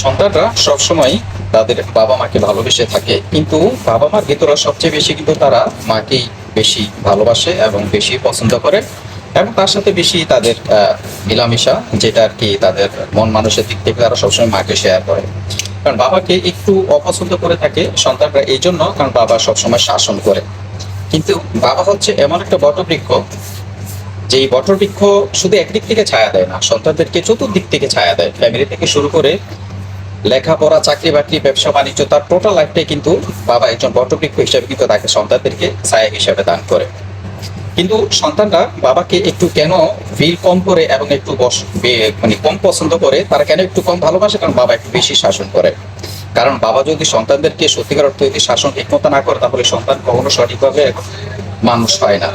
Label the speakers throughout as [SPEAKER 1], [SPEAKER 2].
[SPEAKER 1] সন্তানরা সবসময় তাদের বাবা মাকে ভালোবেসে থাকে, কিন্তু বাবা মার ভেতরে সবচেয়ে বেশি কিন্তু তারা মাকেই বেশি ভালোবাসে এবং বেশি পছন্দ করে, এবং তার সাথে বেশি তাদের মিলামিশা, যেটা আর কি তাদের মন মানুষের দিক থেকে তারা সবসময় মাকে শেয়ার করে। কারণ বাবাকে একটু অপছন্দ করে থাকে সন্তানরা এই জন্য, কারণ বাবা সবসময় শাসন করে। কিন্তু বাবা হচ্ছে এমন একটা বটবৃক্ষ, যে এই বটবৃক্ষ শুধু একদিক থেকে ছায়া দেয় না, সন্তানদেরকে চতুর্দিক থেকে ছায়া দেয়। ফ্যামিলি থেকে শুরু করে লেখাপড়া, চাকরি বাকরি, ব্যবসা বাণিজ্য, তার টোটাল লাইফটাই কিন্তু বাবা একজন বটবৃক্ষ হিসেবে কিন্তু তাকে সন্তানদেরকে ছায়া হিসেবে দান করে। কিন্তু সন্তানরা বাবাকে একটু কেন ফিল কম করে এবং একটু মানে কম পছন্দ করে, তারা কেন একটু কম ভালোবাসে? কারণ বাবা একটু বেশি শাসন করে। কারণ বাবা যদি সন্তানদেরকে সত্যিকার অর্থে যদি শাসন ঠিকমতো না করে, তাহলে সন্তান কখনো সঠিকভাবে মানুষ হয় না।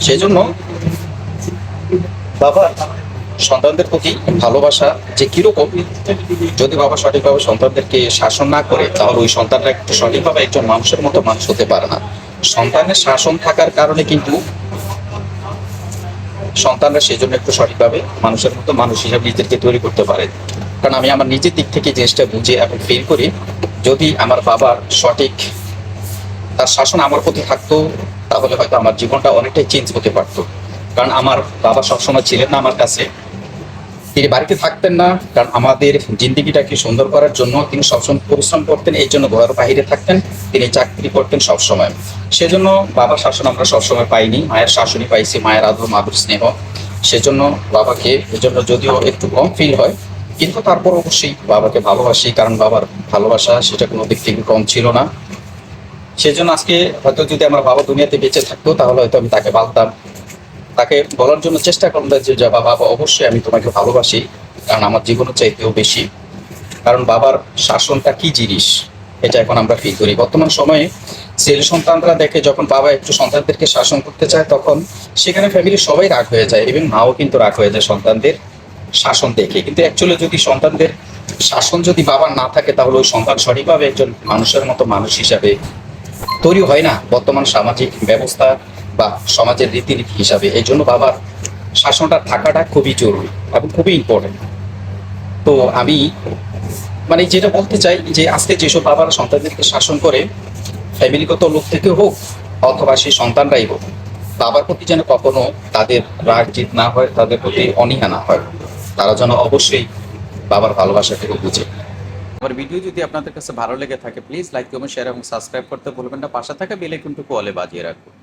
[SPEAKER 1] সেই জন্য বাবা সন্তানদের প্রতি ভালোবাসা যে কিরকম, যদি বাবা সঠিকভাবে সন্তানদেরকে শাসন না করে, তাহলে ওই সন্তানরা একটু সঠিকভাবে একজন মানুষের মতো মানুষ হতে পারে না। সন্তানের শাসন থাকার কারণে কিন্তু সন্তানরা সেই জন্য একটু সঠিকভাবে মানুষের মতো মানুষ হিসাবে নিজেদেরকে তৈরি করতে পারে। কারণ আমি আমার নিজের দিক থেকে জিনিসটা বুঝি এবং ফিল করি, যদি আমার বাবার সঠিক তার শাসন আমার প্রতি থাকতো, তাহলে হয়তো আমার জীবনটা অনেকটাই চেঞ্জ হতে পারতো। কারণ আমার বাবা সবসময় ছিলেন না আমার কাছে, তিনি বাড়িতে থাকতেন না, কারণ আমাদের জিন্দিগিটাকে সুন্দর করার জন্য তিনি সবসময় পরিশ্রম করতেন, এই জন্য ঘরের বাইরে থাকতেন, তিনি চাকরি করতেন সবসময়। সেজন্য বাবার শাসন আমরা সবসময় পাইনি, মায়ের শাসনই পাইছি, মায়ের আদর, মাদুর, স্নেহ। সেজন্য বাবাকে এজন্য যদিও একটু কম ফিল হয়, কিন্তু তারপর অবশ্যই বাবাকে ভালোবাসি, কারণ বাবার ভালোবাসা সেটা কোনো দিক থেকে কম ছিল না। সেজন্য আজকে হয়তো যদি আমার বাবা দুনিয়াতে বেঁচে থাকতো, তাহলে হয়তো আমি তাকে বলতাম, তাকে বলার জন্য চেষ্টা করতাম যে বাবা, অবশ্যই আমি তোমাকে ভালোবাসি, কারণ আমার জীবনের চাইতেও বেশি। কারণ বাবার শাসনটা কি জিনিস, এটা এখন আমরা ফিল করি। বর্তমান সময়ে ছেলে সন্তানরা দেখে যখন বাবা একটু সন্তানদেরকে শাসন করতে চায়, তখন সেখানে ফ্যামিলির সবাই রাগ হয়ে যায়, এবং মাও কিন্তু রাগ হয়ে যায় সন্তানদের শাসন দেখে। কিন্তু অ্যাকচুয়ালি যদি সন্তানদের শাসন যদি বাবার না থাকে, তাহলে ওই সন্তান সঠিকভাবে একজন মানুষের মতো মানুষ হিসাবে তৈরি হয় না বর্তমান সামাজিক ব্যবস্থা বা সমাজের রীতিনীতি হিসাবে। এই জন্য বাবার শাসনটা থাকাটা খুবই জরুরি এবং খুবই ইম্পর্টেন্ট। তো আমি মানে যেটা বলতে চাই, যে আজকে যেসব বাবারা সন্তানদেরকে শাসন করে, ফ্যামিলিগত লোক থেকে হোক অথবা সেই সন্তানরাই হোক, বাবার প্রতি যেন কখনো তাদের রাগ জিত না হয়, তাদের প্রতি অনীহা না হয়। তারা যেন অবশ্যই বাবার ভালোবাসাটাকে বুঝে। আমার ভিডিও যদি আপনাদের কাছে ভালো লেগে থাকে, প্লিজ লাইক, কমেন্ট, শেয়ার এবং সাবস্ক্রাইব করতে ভুলবেন না। পাশে থাকা বেল আইকনটুকু অলে বাজিয়ে রাখুন।